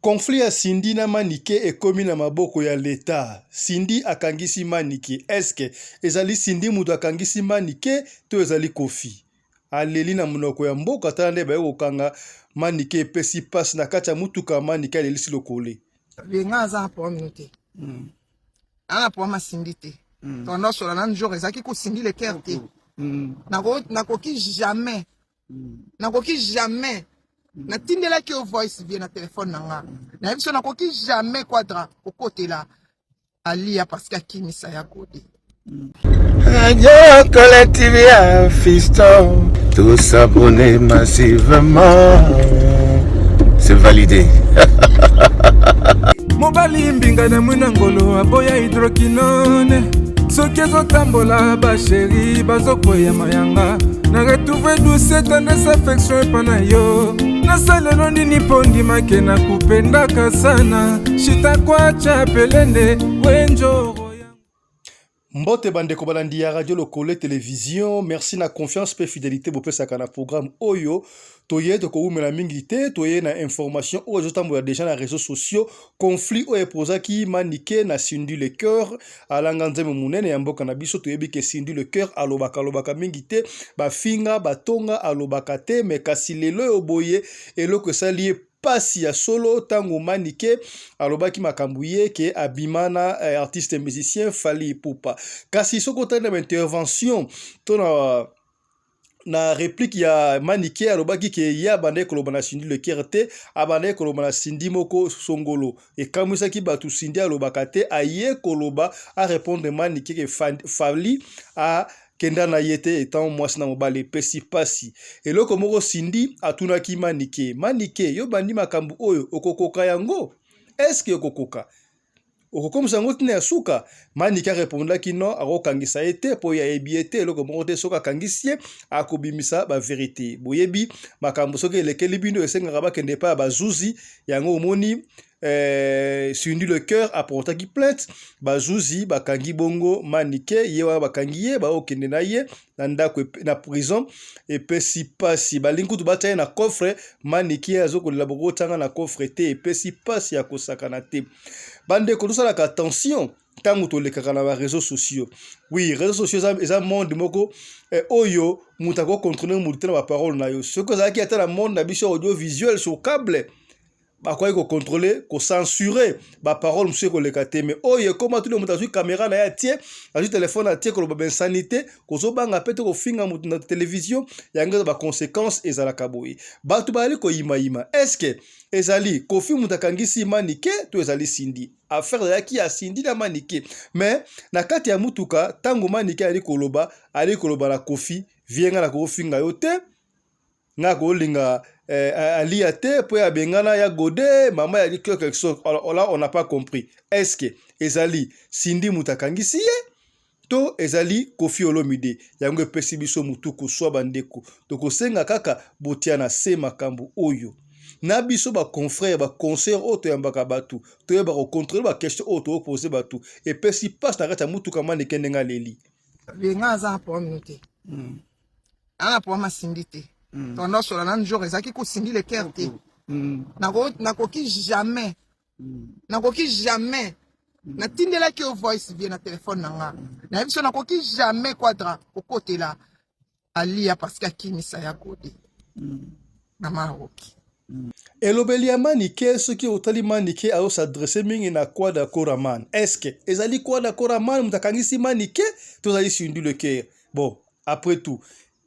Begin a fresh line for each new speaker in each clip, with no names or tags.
Conflit ya Cindy na Manike ekomi na maboko ya l'État. Cindy akangisi Manike. Eske ezali Cindy mutu akangisi Manike to ezali Kofi? Aleli na munoko ya mboka tala nde baye kokanga Manike epesi pasi na kati ya mutuka Manike alelisi lokole.
Benga aza po minuté. Ana po ma Cindy te. Tondo sola na njoka ezaki ko Cindy le cœur te. Nakoki jamais. Nakoki jamais. Na tindela ki o voice via na téléphone nanga. Na biso nakoki jamais quadra au côté là. Alia parce que kimisa ya kodi.
Radio Collectivia Fiston, tous s'abonner massivement. C'est validé.
Mobali mbinga na mwina ngolo aboya hydroquinone. Soki ezotambola ba chéri bazokoya mayanga. Na retrouver douce tendresse affection epana yo. Na salelo nini pondi make na kupendaka sana. Shita kwacha pelende wenjo.
Mbote bandeko balandi ya radio lokole télévision, merci na confiance pe fidélité bopesaka na programme oyo. Toye to ko umela mingi te, toye na information oyo zotambola déjà na réseaux sociaux, conflit oyo prozaki Manike na Cindy le cœur, alanga nzeme munene ya mboka na biso toyebi ke Cindy le cœur alobaka mingi te, ba finga batonga alobaka te, me kasi lelo yo boye eloko sali pasi ya solo tango Manike alobaki makambuye ke abimana artiste musicien Fally Ipupa. Kasi soko tanda intervention to na réplique ya Manike alobaki ke ya bande koloba na Cindy le cœur te, abande koloba na Cindy moko songolo. Et kamwisa ki batu Cindy alobaka te, aye koloba a répondre Manike ke Fally a kenda na yete etant mwasi na mobale pesi pasi. Eloko moko Cindy atunaki Manike. Manike, yo bandi makambu oyo, okokoka yango? Eske okokoka? Okokomisa yango tina ya suka? Manike répondaki non, akokangisa ete, po ya ebi ete, eloko moko te soka kangisye, akobimisa ba vérité. Boyebi, makambu soke elekeli bino esengaka bakende pa ba zuzi, yango omoni, Cindy le cœur aportaki plainte bazuzi bakangi bongo Manike yewa bakangi ye ba okende na ye na ndako na prison epesi pasi balinkutu bataye na coffre Manike azokolela boko tanga na coffre te epesi pasi ya kosakana te bande ko tosala ka attention tango tolekaka na ba réseaux sociaux. Oui, réseaux sociaux eza monde moko oyo mutako contrôler mutu na ba parole na yo ce que ça qui est dans le monde na biso audiovisuel sur câble ba quoi ko contrôler ko censurer ba parole monsieur ko lekate mais oye comment tout le monde a vu caméra na ya tie a vu téléphone na tie ko ba insanité ko zo banga pete ko finga mutu na télévision yanga ba conséquences ezala kaboyi ba tu ba ali ko yima est-ce que ezali Kofi mutakangisi Manike to ezali Cindy affaire ya ki ya Cindy na Manike mais na kati ya mutuka tango Manike ali koloba na Kofi vienga na ko finga yo te nga ko linga alia te po ya bengana ya gode mama ya quelque chose. Alors là on n'a pas compris, est-ce que ezali Cindy mutakangisi ye to ezali Kofi Olomide yango pesi biso mutuku so bandeko to senga kaka botia na se makambu oyo na biso ba confrère ba conseil auto yambaka batu to yeba ko contrôler ba question auto poser batu et pesi passe na kata mutuka Manike ndenga leli
Benga aza po minuté. Ana po ma Cindy te. Tondo sola na njoka ezaki ko Cindy le cœur te. Nakoki jamais. Nakoki jamais. Na tindela ki o voice via na téléphone nanga. Na biso nakoki jamais quadra au côté là. Alia parce que kimisa ya kodi. Na maroki.
elobeli ya Manike soki otali Manike ao s'adresser mingi na quoi d'accord Raman. Est-ce que ezali quoi d'accord Raman mutakangisi Manike tozali Cindy le cœur? Bon, après tout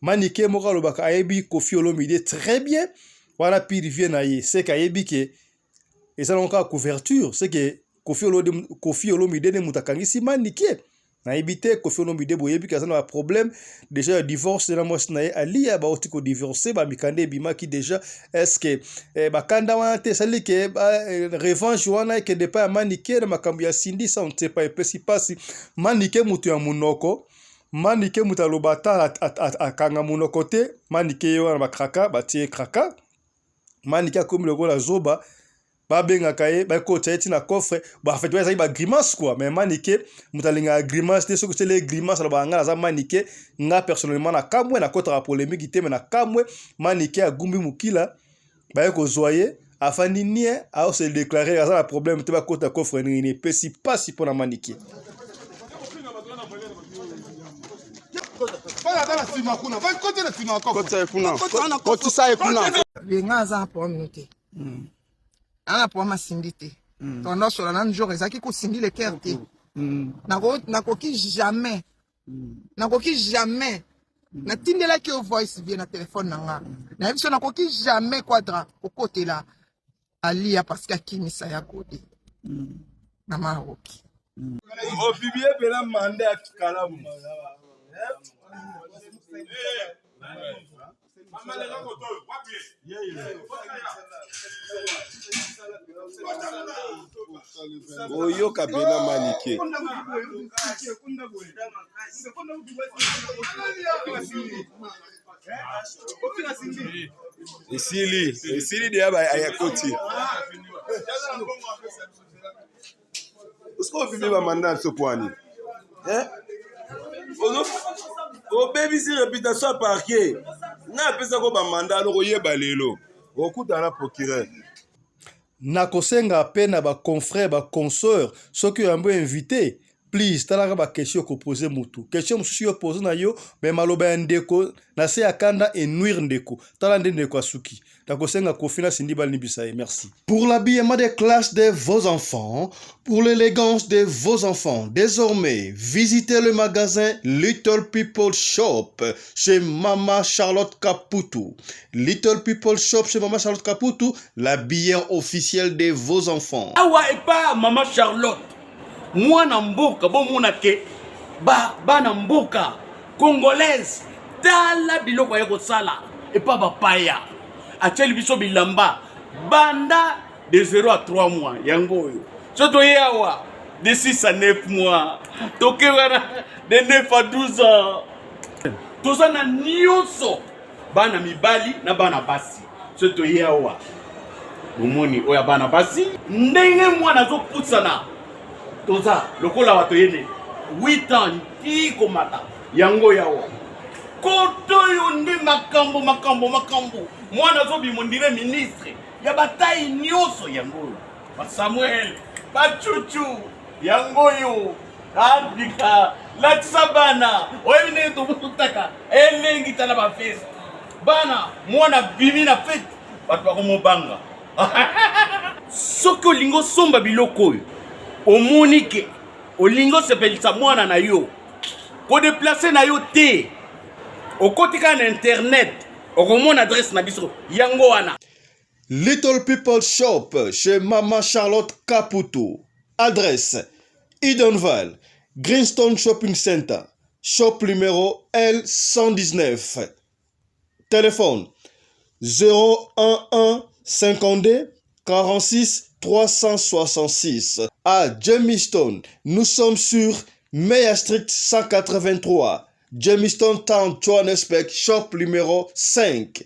Manike moko alobaka ayebi Kofi Olomide très bien wana pili vie na ye c'est kayebi ke ezala nka couverture c'est que Kofi Olomide ne mutakangisi Manike na ebite Kofi Olomide boyebi ka na problème déjà divorce na mwasi na ye alia ba otiko divorcer ba mikande bimaki déjà est-ce que bakanda wana te sali ke revanche wana ke de pas Manike na makambu ya Cindy ça on ne sait pas epesi pasi Manike mutu ya munoko Manike mutalobata akanga munoko te Manike yo na bakraka batie kraka Manike akomi lokola zoba ba benga kaye ba ko tete na coffre ba fait ouais ba grimace quoi mais Manike mutalinga grimace te soko tele grimace la ba ngala za Manike nga personnellement na kamwe na kota polémique te mais na kamwe Manike agumbi mukila ba ko zoyer afandi nie a se déclarer aza na problème te ba kota coffre ni pesi pasi pour na maniki
benga aza na problème no te ana problème asindi te tondo sola na jour ezaki kosindi le cœur te nakoki jamais natindelaki yo voice vie na telefone na nga nayebi so nakoki jamais quadra kokotela alia parce que akimisa ya kode na maroki
obibie pela mande ya kalamu
oyoka pena manike esili de ayakoti usko obibie bamanda so pwani obebisi réputation ya parquet na apesako bamanda aloko oyeba lelo okutana na procureur
nakosenga pe na baconfrère baconsœur soki oyambo invité please talaka baquestion okopose mutu question mosusu yo pose na yo me maloba ya ndeko na se ya kanda enuire ndeko tala nde ndeko asuki nakosenga kofina sindi balinibisa ye merci. Pour l'habillement des classes de vos enfants, pour l'élégance de vos enfants, désormais visitez le magasin Little People Shop chez Mama Charlotte Caputo. Little People Shop chez Mama Charlotte Caputo, l'habillement officiel de vos enfants.
Awa et pas Mama Charlotte. Mwana mboka bo monake bana mboka congolaise tala biloko ya kosala et pas bapaya acheli biso bilamba banda de 0 à 3 mois yango yo soto yawa de 6 à 9 mois toke wana de 9 à 12 ans tozana nyonso bana mibali na bana basi soto yawa bomoni oya bana basi ndenge mwana zo putsana toza lokola wato yene 8 ans ti komata yango yawa koto yo ndi makambo mwana zo bimondire ministre ya bataille nyonso yango ba Samuel ba Chuchu yango yo abika la tsabana oyine to butaka elengi tala ba fest bana mwana bimi na fete bato bakomobanga soko lingo somba biloko yo omonike olingo sepelisa mwana na yo ko déplacer na yo te okotika na internet okomona adresse na biso yango wana.
Little People Shop chez Mama Charlotte Caputo. Adresse Edenval, Greenstone Shopping Center, shop numéro L119. Téléphone 011 52 46 366. À Jamestown, nous sommes sur Meyer Street 183. Jamestown Town, Johannesburg, shop numéro 5.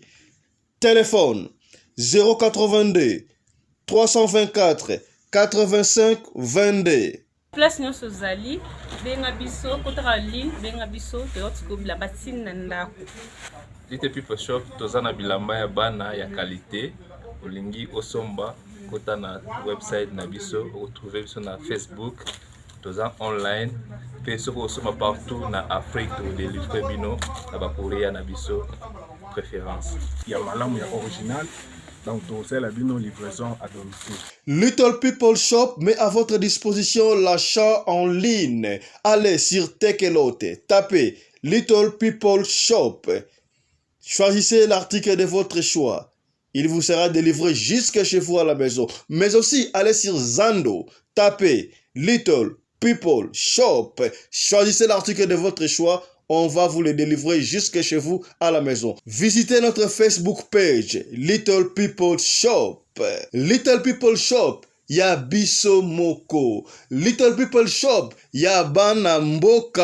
Téléphone 082 324 85 22.
Place nyonso zali benga biso kotaka ligne benga biso teotiko bilamba tina ndako.
Little People Shop tozana bilamba ya bana ya qualité olingi osomba kota na website na biso retrouver biso na Facebook toza online pe soko osoma partout na Afrique to délivrer bino na ba Korea na biso préférence
ya malamu ya original. Donc, c'est la livraison à domicile.
Little People Shop met à votre disposition l'achat en ligne. Allez sur Tekelote, tapez Little People Shop. Choisissez l'article de votre choix. Il vous sera délivré jusque chez vous à la maison. Mais aussi, allez sur Zando, tapez Little People Shop. Choisissez l'article de votre choix. On va vous le délivrer jusque chez vous à la maison. Visitez notre Facebook page, Little People Shop. Little People Shop, ya biso moko. Little People Shop, ya bana mboka.